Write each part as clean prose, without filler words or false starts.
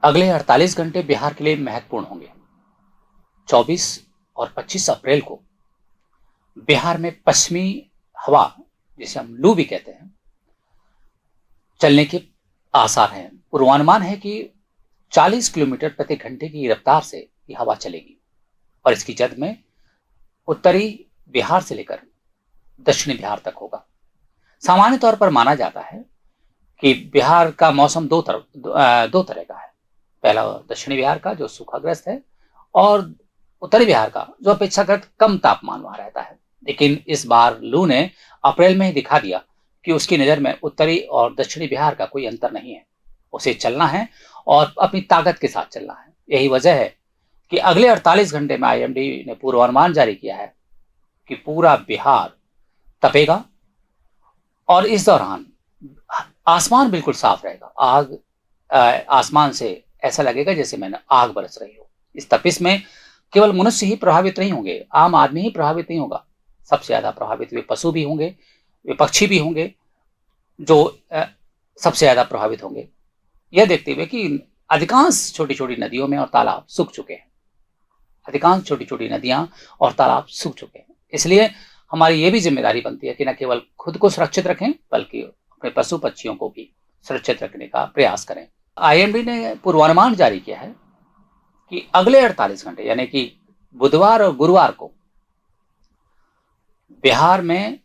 अगले 48 घंटे बिहार के लिए महत्वपूर्ण होंगे। 24 और 25 अप्रैल को बिहार में पश्चिमी हवा, जिसे हम लू भी कहते हैं, चलने के आसार हैं। पूर्वानुमान है कि 40 किलोमीटर प्रति घंटे की रफ्तार से ये हवा चलेगी और इसकी जद में उत्तरी बिहार से लेकर दक्षिणी बिहार तक होगा। सामान्य तौर पर माना जाता है कि बिहार का मौसम दो तरह का है। पहला दक्षिणी बिहार का जो सूखाग्रस्त है, और उत्तरी बिहार का जो अपेक्षाकृत कम तापमान वहां रहता है। लेकिन इस बार लू ने अप्रैल में ही दिखा दिया कि उसकी नज़र में उत्तरी और दक्षिणी बिहार का कोई अंतर नहीं है। उसे चलना है और अपनी ताकत के साथ चलना है। यही वजह है कि अगले 48 घंटे में आईएमडी ने पूर्वानुमान जारी किया है कि पूरा बिहार तपेगा और इस दौरान आसमान बिल्कुल साफ रहेगा। आसमान से ऐसा लगेगा जैसे मैंने आग बरस रही हो। इस तपिश में केवल मनुष्य ही प्रभावित नहीं होंगे, आम आदमी ही प्रभावित नहीं होगा। सबसे ज्यादा प्रभावित वे पशु भी होंगे, वे पक्षी भी होंगे जो सबसे ज्यादा प्रभावित होंगे। यह देखते हुए कि अधिकांश छोटी छोटी नदियों में और तालाब सूख चुके हैं। अधिकांश छोटी छोटी नदियां और तालाब सूख चुके हैं। इसलिए हमारी ये भी जिम्मेदारी बनती है कि न केवल खुद को सुरक्षित रखें बल्कि अपने पशु पक्षियों को भी सुरक्षित रखने का प्रयास करें। आईएमडी ने पूर्वानुमान जारी किया है कि अगले 48 घंटे यानी कि बुधवार और गुरुवार को बिहार में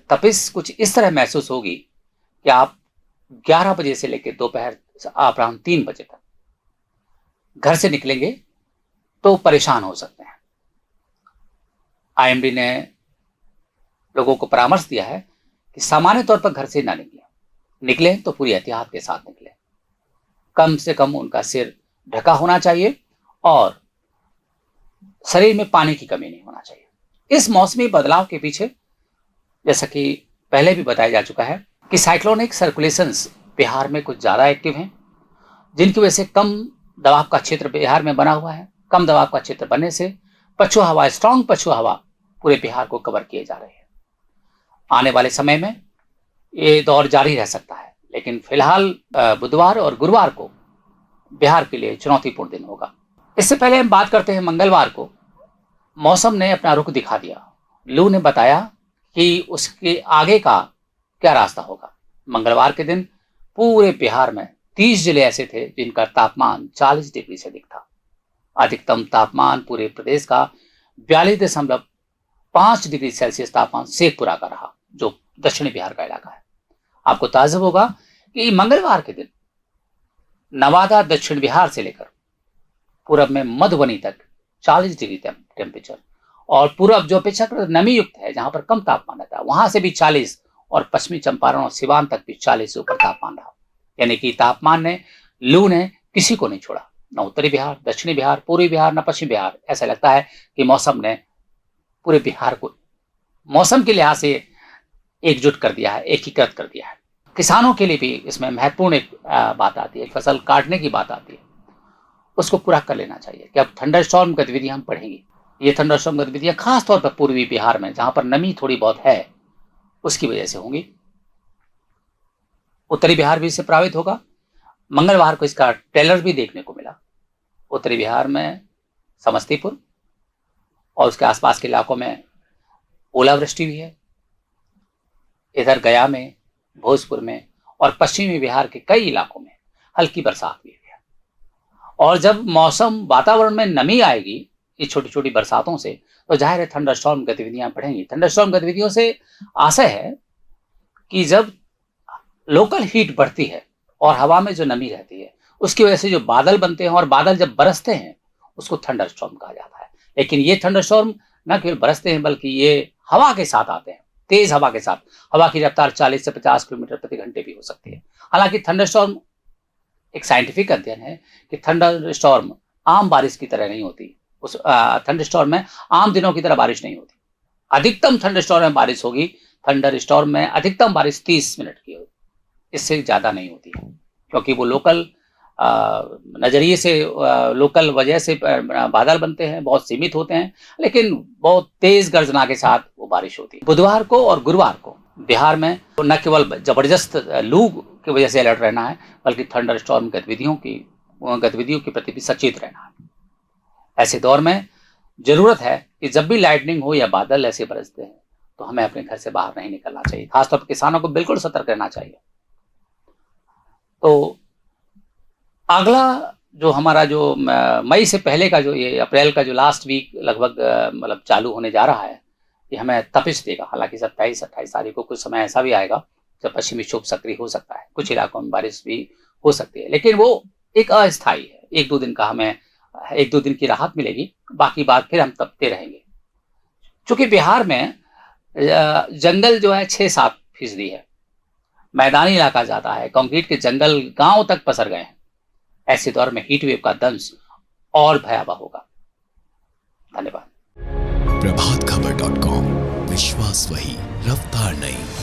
तपिश कुछ इस तरह महसूस होगी कि आप 11 बजे से लेकर दोपहर अपराह्न 3 बजे तक घर से निकलेंगे तो परेशान हो सकते हैं। आईएमडी ने लोगों को परामर्श दिया है कि सामान्य तौर पर घर से ना निकले तो पूरी एहतियात के साथ निकले। कम से कम उनका सिर ढका होना चाहिए और शरीर में पानी की कमी नहीं होना चाहिए। इस मौसमी बदलाव के पीछे, जैसा कि पहले भी बताया जा चुका है, कि साइक्लोनिक सर्कुलेशंस बिहार में कुछ ज्यादा एक्टिव हैं, जिनकी वजह से कम दबाव का क्षेत्र बिहार में बना हुआ है। कम दबाव का क्षेत्र बनने से पछुआ हवा, स्ट्रांग पछुआ हवा पूरे बिहार को कवर किए जा रहे हैं। आने वाले समय में ये दौर जारी रह सकता है, लेकिन फिलहाल बुधवार और गुरुवार को बिहार के लिए चुनौतीपूर्ण दिन होगा। इससे पहले हम बात करते हैं मंगलवार को। मौसम ने अपना रुख दिखा दिया। लू ने बताया कि उसके आगे का क्या रास्ता होगा। मंगलवार के दिन पूरे बिहार में 30 जिले ऐसे थे जिनका तापमान 40 डिग्री से अधिक था। अधिकतम तापमान पूरे प्रदेश का 42.5 डिग्री सेल्सियस तापमान शेखपुरा का रहा, जो दक्षिणी बिहार का इलाका है। आपको ताज्जुब होगा कि मंगलवार के दिन नवादा, दक्षिण बिहार से लेकर पूरब में मधुबनी तक 40 डिग्री टेम्परेचर, और पूरब जो अपेक्षाकृत नमी युक्त है, जहां पर कम तापमान रहता है, वहां से भी 40, और पश्चिमी चंपारण और सिवान तक भी 40 से ऊपर तापमान रहा। यानी कि तापमान ने, लू ने किसी को नहीं छोड़ा, न उत्तरी बिहार, दक्षिणी बिहार, पूर्वी बिहार, न पश्चिमी बिहार। ऐसा लगता है कि मौसम ने पूरे बिहार को मौसम के लिहाज से एकजुट कर दिया है, एकीकृत कर दिया है। किसानों के लिए भी इसमें महत्वपूर्ण एक बात आती है, फसल काटने की बात आती है, उसको पूरा कर लेना चाहिए कि अब थंडरस्टॉर्म गतिविधियां हम पढ़ेंगी। ये थंडरस्टॉर्म गतिविधियां खासतौर पर पूर्वी बिहार में, जहां पर नमी थोड़ी बहुत है, उसकी वजह से होंगी। उत्तरी बिहार भी इससे प्रभावित होगा। मंगलवार को इसका ट्रेलर भी देखने को मिला। उत्तरी बिहार में समस्तीपुर और उसके आसपास के इलाकों में ओलावृष्टि भी है। इधर गया में, भोजपुर में और पश्चिमी बिहार के कई इलाकों में हल्की बरसात भी है। और जब मौसम, वातावरण में नमी आएगी इस छोटी छोटी बरसातों से, तो जाहिर है थंडरस्टॉर्म गतिविधियां बढ़ेंगी। थंडरस्टॉर्म गतिविधियों से आशय है कि जब लोकल हीट बढ़ती है और हवा में जो नमी रहती है, उसकी वजह से जो बादल बनते हैं, और बादल जब बरसते हैं उसको थंडरस्टॉर्म कहा जाता है। लेकिन ये थंडरस्टॉर्म न केवल बरसते हैं बल्कि ये हवा के साथ आते हैं, तेज हवा के साथ। हवा की रफ्तार 40 से 50 किलोमीटर प्रति घंटे भी हो सकती है। हालांकि थंडरस्टॉर्म, एक साइंटिफिक अध्ययन है कि थंडरस्टॉर्म आम बारिश की तरह नहीं होती। उस थंडरस्टॉर्म में आम दिनों की तरह बारिश नहीं होती। अधिकतम थंडरस्टॉर्म में बारिश होगी, थंडरस्टॉर्म में अधिकतम बारिश 30 मिनट की होगी, इससे ज्यादा नहीं होती है, क्योंकि वो लोकल नजरिए से, लोकल वजह से बादल बनते हैं, बहुत सीमित होते हैं, लेकिन बहुत तेज गर्जना के साथ वो बारिश होती है। बुधवार को और गुरुवार को बिहार में न केवल जबरदस्त लू की वजह से अलर्ट रहना है, बल्कि थंडरस्टॉर्म गतिविधियों की गतिविधियों के प्रति भी सचेत रहना है। ऐसे दौर में जरूरत है कि जब भी लाइटनिंग हो या बादल ऐसे बरसते हैं तो हमें अपने घर से बाहर नहीं निकलना चाहिए। खासतौर पर किसानों को बिल्कुल सतर्क रहना चाहिए। तो अगला जो हमारा जो मई से पहले का जो ये अप्रैल का जो लास्ट वीक लगभग मतलब चालू होने जा रहा है, ये हमें तपिश देगा। हालांकि 27-28 तारीख को कुछ समय ऐसा भी आएगा जब पश्चिमी विक्षोभ सक्रिय हो सकता है, कुछ इलाकों में बारिश भी हो सकती है, लेकिन वो एक अस्थायी है। 1-2 दिन का हमें 1-2 दिन की राहत मिलेगी, बाकी बात फिर हम तपते रहेंगे। चूंकि बिहार में जंगल जो है 6-7% है, मैदानी इलाका ज्यादा है, कंक्रीट के जंगल गांव तक पसर गए हैं। ऐसे दौर में हीट वेव का दंश और भयावह होगा। धन्यवाद। प्रभातखबर.com, विश्वास वही, रफ्तार नहीं।